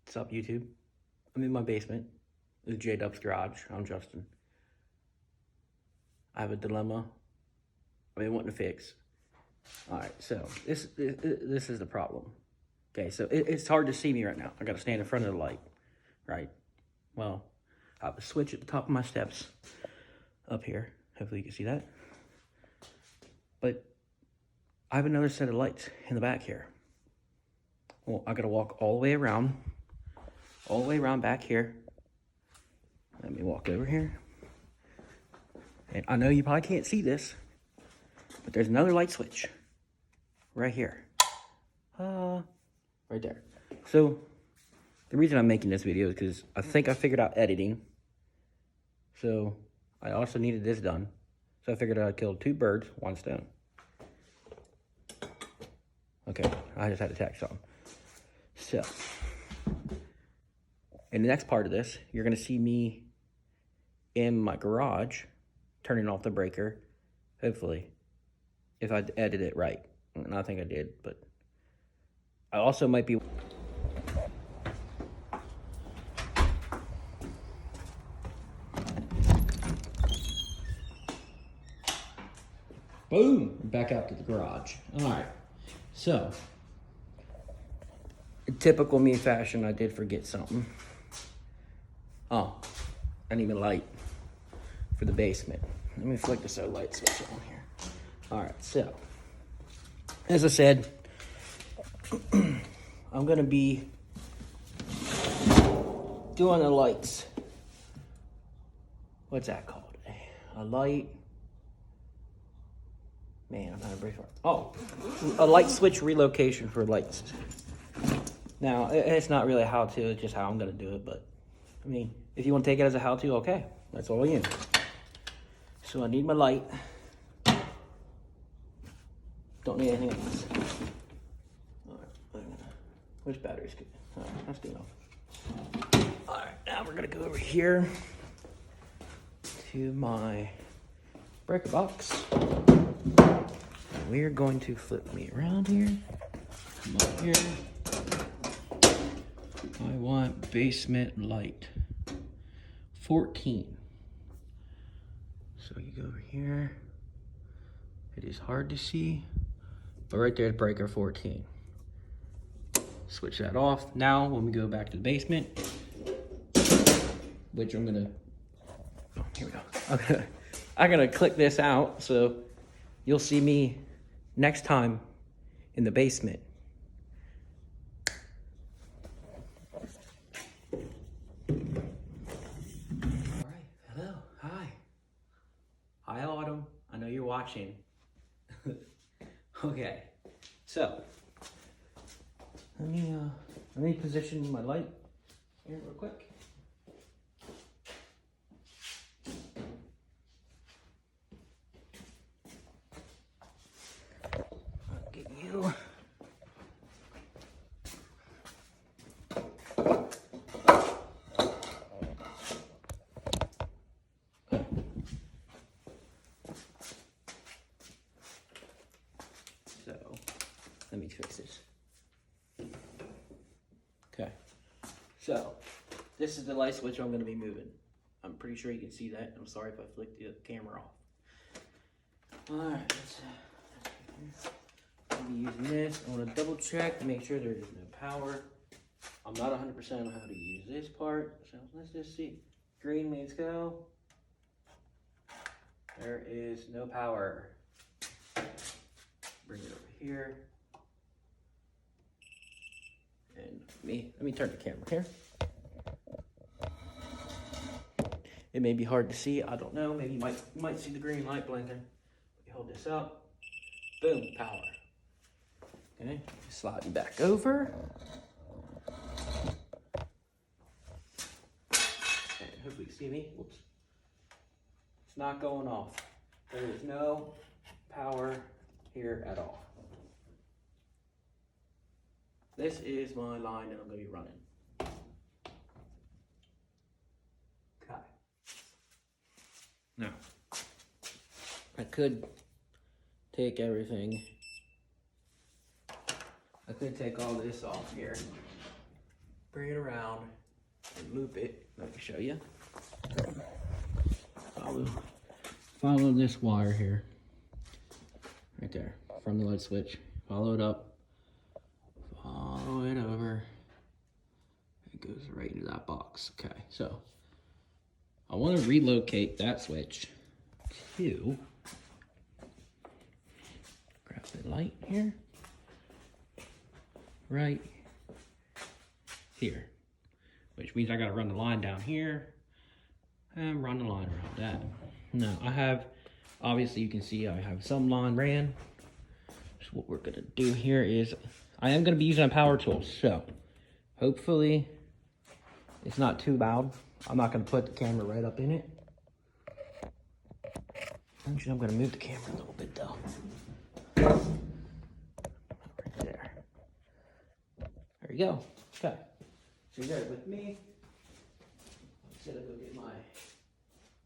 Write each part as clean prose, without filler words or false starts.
What's up, YouTube? I'm in my basement. This is J-Dub's garage. I'm Justin. I have a dilemma I've been wanting to fix. Alright, so this is the problem. Okay, so it's hard to see me right now. I gotta stand in front of the light, right? Well, I have a switch at the top of my steps up here. Hopefully you can see that. But I have another set of lights in the back here. Well, I gotta walk all the way around back here. Let me walk over here. And I know you probably can't see this, but there's another light switch right here. Right there. So the reason I'm making this video is because I think I figured out editing. So I also needed this done. So I figured I'd kill two birds, one stone. Okay, I just had to tack something. So in the next part of this, you're gonna see me in my garage turning off the breaker, hopefully, if I edit it right. And I think I did, but I also might be... Boom! Back out to the garage. All right, so in typical me fashion, I did forget something. Oh, I need a light for the basement. Let me flick this light switch on here. All right, so as I said, I'm gonna be doing the lights. What's that called? A light. Man, I'm not a break. Oh, a light switch relocation for lights. Now, it's not really a how-to, it's just how I'm gonna do it, but I mean, if you want to take it as a how-to, okay, that's all you need. So I need my light. Don't need anything else. All right, which battery's good? All right, that's good enough. All right, now we're gonna go over here to my breaker box. We're going to flip me around here. Come up here. I want basement light 14. So you go over here. It is hard to see, but right there's breaker 14. Switch that off. Now, when we go back to the basement, which I'm gonna, oh, here we go. I'm gonna click this out, so you'll see me next time in the basement. Hi, Autumn. I know you're watching. Okay, so let me position my light here real quick. I'll get you. Let me fix this. Okay, so this is the light switch I'm going to be moving. I'm pretty sure you can see that. I'm sorry if I flicked the camera off. All right, I'm be using this. I want to double check to make sure there is no power. I'm not 100% on how to use this part, so let's just see. Green means go. There is no power. Bring it over here. And let me turn the camera here. It may be hard to see, I don't know. Maybe you might see the green light blinking. Hold this up. Boom, power. Okay, slide you back over. And hopefully you see me. Whoops. It's not going off. There is no power here at all. This is my line that I'm going to be running. Okay. Now, I could take everything I could take all this off here, bring it around, and loop it. Let me show you. Follow this wire here, right there, from the light switch. Follow it up, follow it over. It goes right into that box. Okay, so I want to relocate that switch to, grab the light here, right here, which means I got to run the line down here and run the line around that. Now I have, obviously you can see I have some line ran. So what we're gonna do here is, I am gonna be using a power tool, so hopefully it's not too loud. I'm not gonna put the camera right up in it. Actually, I'm gonna move the camera a little bit though. Right there. There you go. Okay. So you're there with me. I'm gonna go get my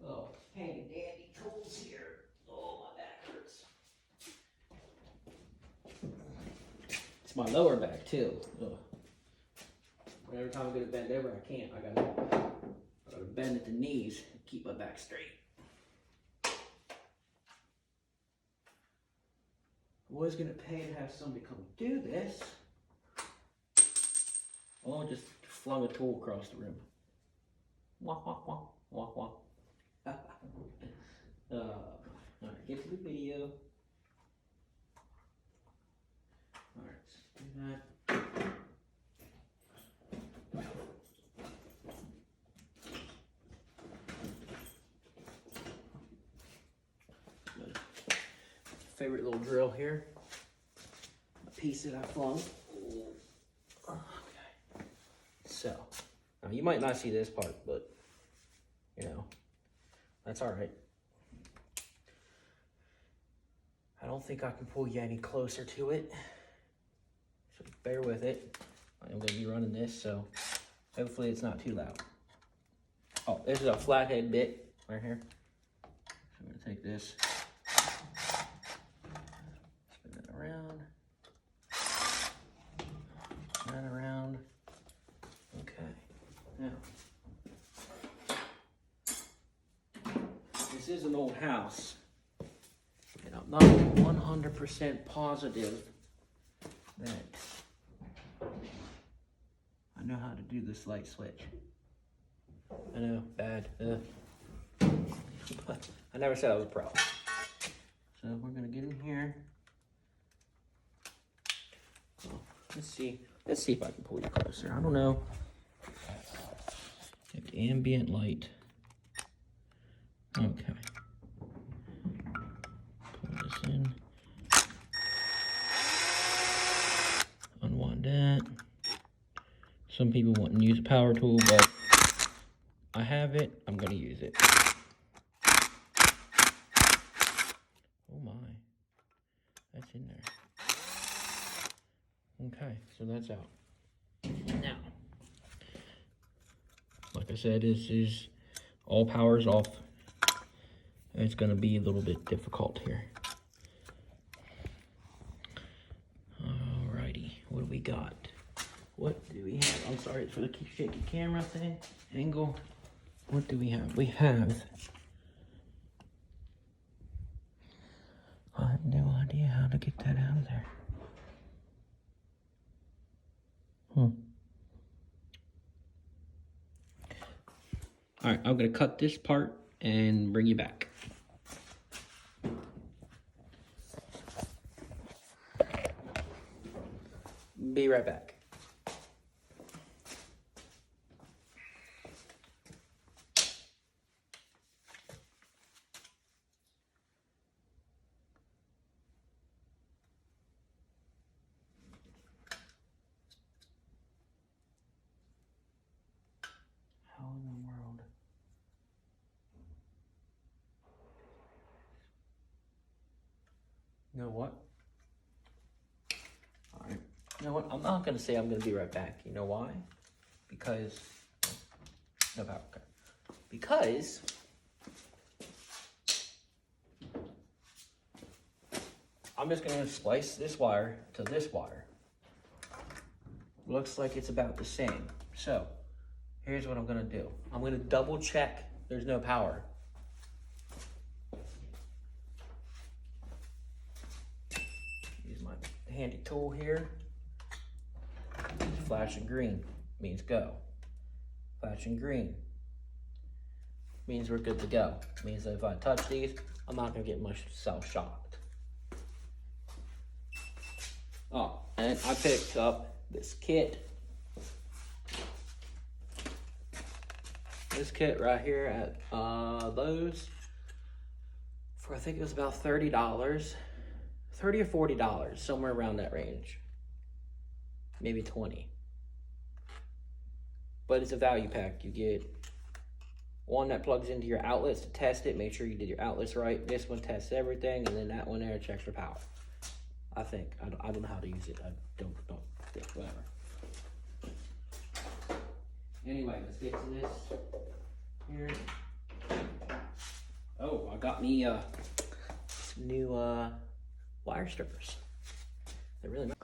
little handy dandy tools here. Oh, my back hurts. It's my lower back too. Ugh. Every time I go to bend over, I can't. I gotta bend at the knees and keep my back straight. I was gonna pay to have somebody come do this. Oh, just flung a tool across the room. Walk, walk, walk, walk, walk. Alright, get to the video. Alright, do that. Favorite little drill here. A piece that I flung. Okay. So, now you might not see this part, but you know, that's all right. I don't think I can pull you any closer to it, so bear with it. I'm gonna be running this, so hopefully it's not too loud. Oh, this is a flathead bit right here. So I'm gonna take this, spin it around, that around. Okay, now. This is an old house, and I'm not 100% positive that I know how to do this light switch. I know, bad, but I never said I was a pro. So we're gonna get in here. Oh, let's see if I can pull you closer. I don't know. Get the ambient light. Okay. Pull this in. Unwind that. Some people want to use a power tool, but I have it. I'm going to use it. Oh my. That's in there. Okay, so that's out. Now, like I said, this is all power's off. It's going to be a little bit difficult here. Alrighty, what do we got? What do we have? I'm sorry for the shaky camera thing, angle. What do we have? We have, I have no idea how to get that out of there. Alright, I'm going to cut this part and bring you back. Be right back. How in the world? You know what? All right. You know what? I'm not going to say I'm going to be right back. You know why? Because, no power. Okay. Because I'm just going to splice this wire to this wire. looks like it's about the same. So here's what I'm gonna do. I'm gonna double check there's no power. Use my handy tool here. Flashing green means go. Flashing green means we're good to go. Means that if I touch these, I'm not gonna get myself shocked. Oh, and I picked up this kit. This kit right here at Lowe's for, I think it was about $30, $30 or $40, somewhere around that range. Maybe 20. But it's a value pack. You get one that plugs into your outlets to test it, make sure you did your outlets right. This one tests everything, and then that one there checks for power. I think. I don't know how to use it. I don't whatever. Anyway, let's get to this here. Oh, I got me some new wire strippers. They're really nice.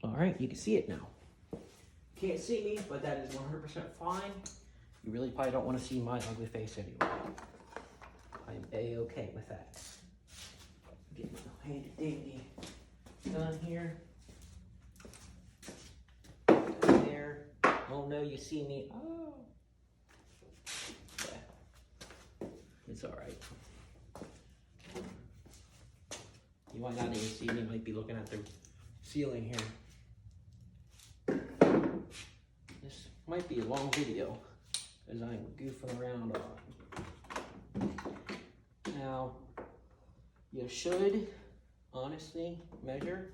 All right, you can see it now. Can't see me, but that is 100% fine. You really probably don't want to see my ugly face anyway. I am A-okay with that. Get my handy dandy done here. There. Oh no, you see me. Oh. Yeah. It's all right. You might not even see me. You might be looking at the ceiling here. This might be a long video as I'm goofing around on. Now, you should honestly measure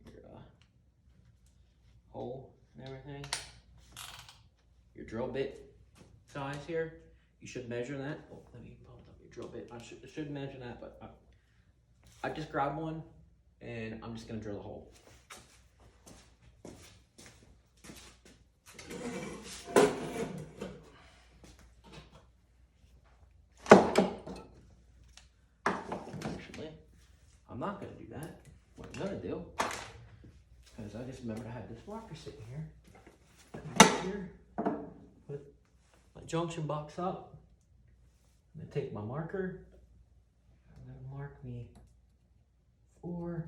your hole and everything. Your drill bit size here, you should measure that. Oh, let me pull up your drill bit. I should measure that, but I just grabbed one and I'm just gonna drill a hole. Actually, I'm not gonna do that. What I'm gonna do, because I just remembered I had this marker sitting here. Put my junction box up. I'm gonna take my marker. I'm gonna mark me 4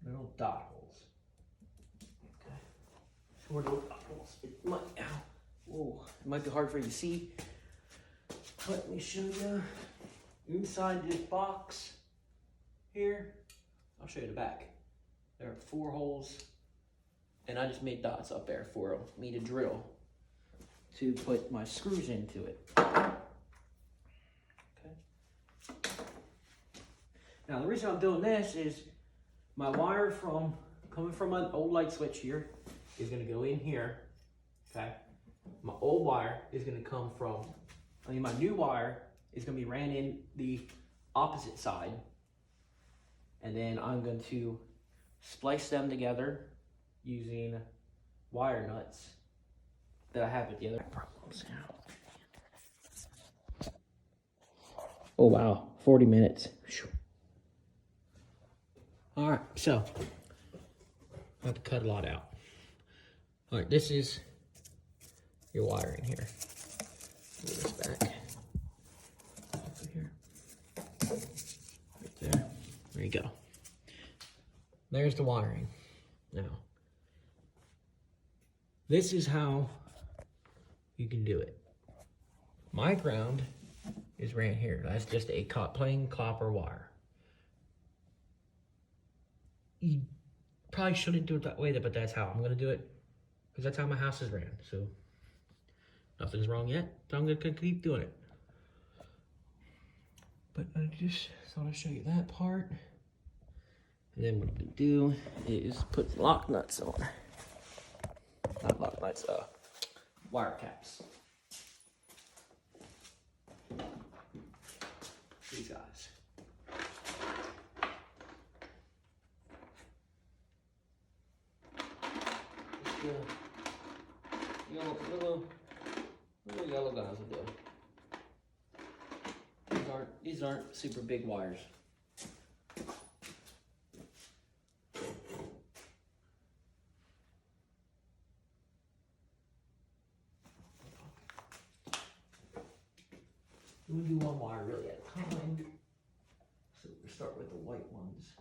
little dot holes. Okay. 4 little dot holes. It might be hard for you to see. Let me show you inside this box here. I'll show you the back. There are 4 holes, and I just made dots up there for me to drill to put my screws into it. Okay. Now the reason I'm doing this is my wire coming from an old light switch here is gonna go in here, okay? My old wire is gonna come from, my new wire is gonna be ran in the opposite side, and then I'm going to splice them together using wire nuts that I have at the other problems now. Oh wow, 40 minutes. All right, so I have to cut a lot out. All right, this is your wiring here. Move this back. Over here. Right there. There you go. There's the wiring. Now, this is how you can do it. My ground is right here. That's just a plain copper wire. You probably shouldn't do it that way, but that's how I'm gonna do it, because that's how my house is ran. So nothing's wrong yet, so I'm gonna keep doing it. But I just thought I'd show you that part. And then what I'm gonna do is put lock nuts on. Not lock nuts, wire caps. These guys. Little little yellow guys will do. These aren't super big wires. We'll do one wire really at a time. So we'll start with the white ones.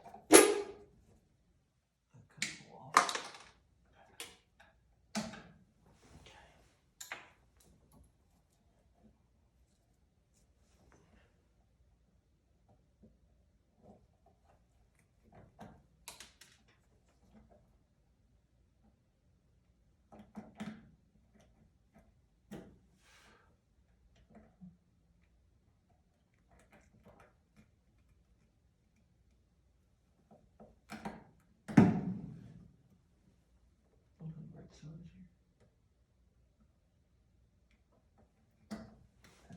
There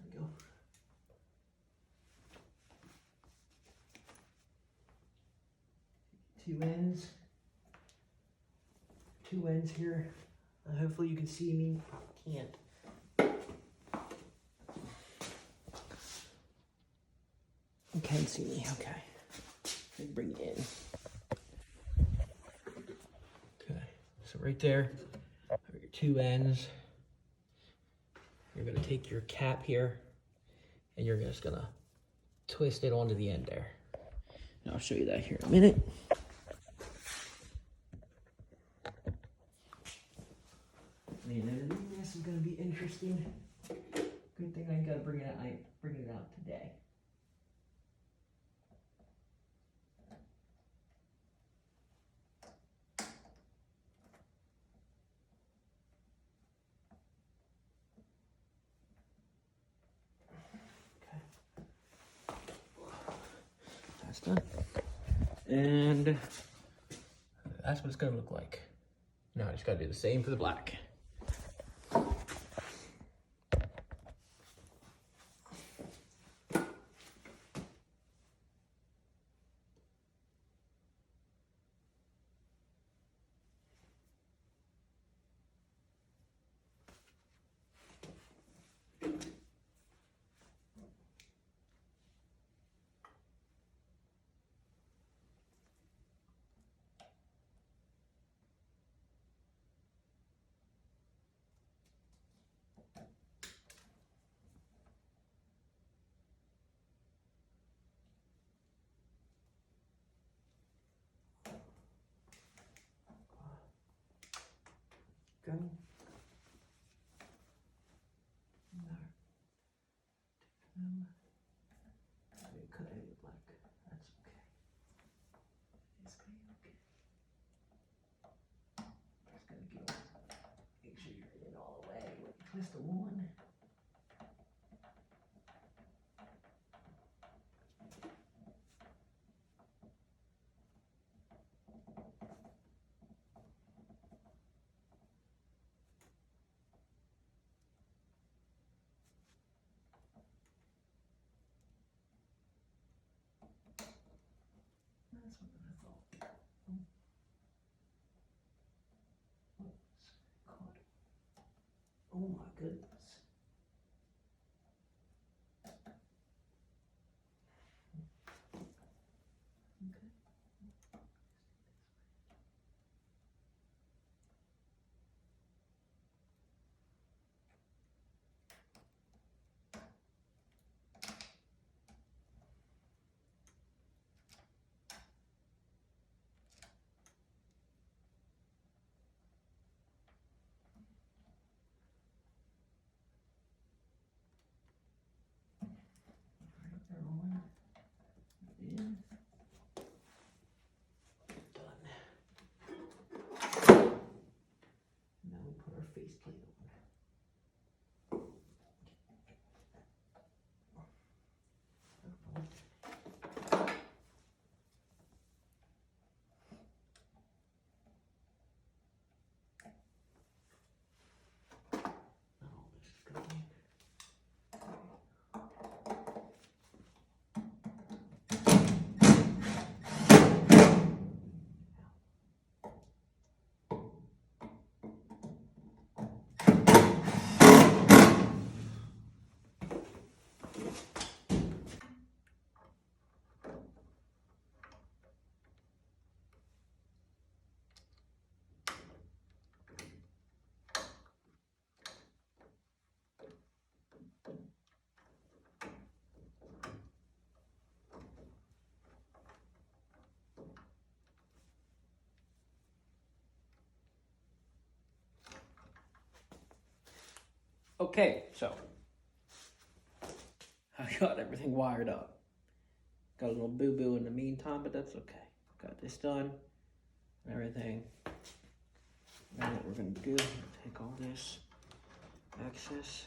we go. Two ends here. Hopefully you can see me. Can't. You can see me. Okay. Let me bring it in. Okay. So right there are your two ends. You're gonna take your cap here and you're just gonna twist it onto the end there. And I'll show you that here in a minute. Man, this is gonna be interesting. Good thing I gotta bring it out. I bring it out today. That's done. And that's what it's gonna look like. Now I just gotta do the same for the black. Go. Cut any black. That's okay. It's gonna be okay. Just gotta get. Make sure you're in all the way. Twist the one. That's what I thought. Oops, caught. Oh my goodness. Okay. They're on. In. Done. Now we put our faceplate on. Not all this is going in. Okay, so I got everything wired up. Got a little boo-boo in the meantime, but that's okay. Got this done and everything. Now what we're gonna do, take all this excess,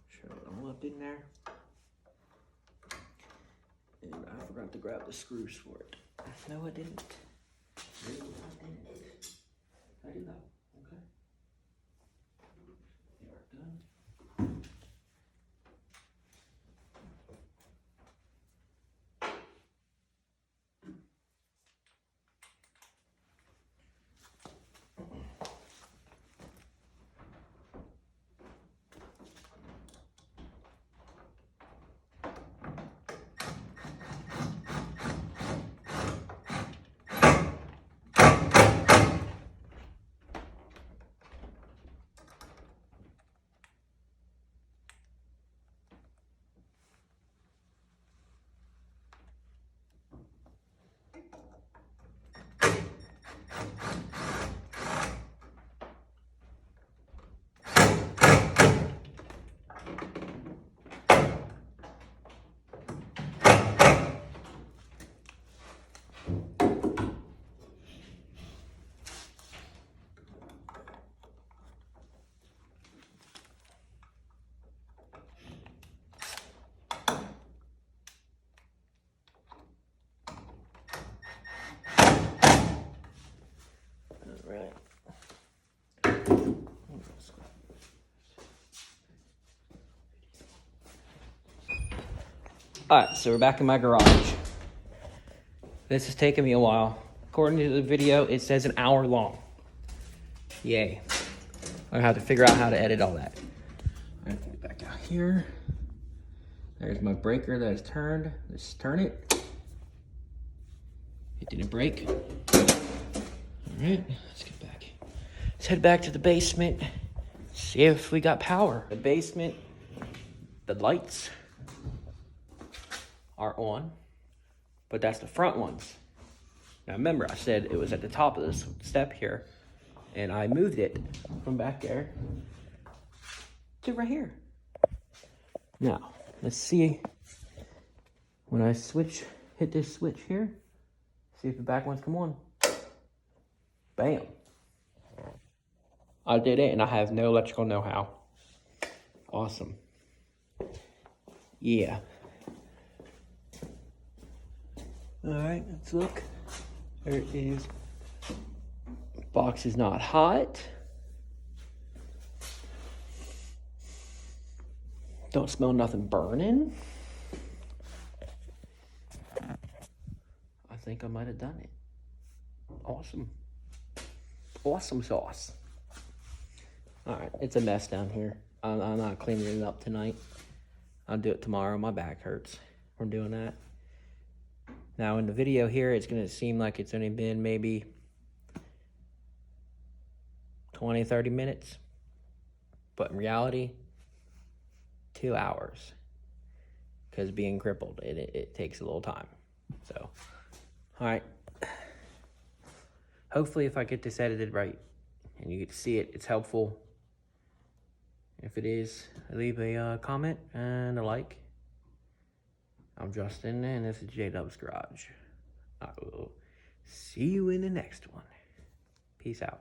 shove it all up in there. And I forgot to grab the screws for it. No, I didn't. No, I didn't. I did not. Okay. They are done. Right. Alright, so we're back in my garage. This has taken me a while. According to the video, it says an hour long. Yay. I have to figure out how to edit all that. I have to get back out here. There's my breaker that is turned. Let's turn it. It didn't break. Alright, let's get back. Let's head back to the basement. See if we got power. The basement, the lights are on, but that's the front ones. Now remember, I said it was at the top of this step here, and I moved it from back there to right here. Now, let's see, when I hit this switch here, see if the back ones come on. Bam. I did it, and I have no electrical know-how. Awesome. Yeah. All right, let's look. There it is. Box is not hot. Don't smell nothing burning. I think I might have done it. Awesome. Awesome sauce. All right, it's a mess down here. I'm not cleaning it up tonight. I'll do it tomorrow. My back hurts from doing that. Now in the video here, it's gonna seem like it's only been maybe 20, 30 minutes. But in reality, 2 hours. Because being crippled, it takes a little time. So, all right. Hopefully if I get this edited right and you get to see it, it's helpful. If it is, leave a comment and a like. I'm Justin, and this is J-Dub's Garage. I will see you in the next one. Peace out.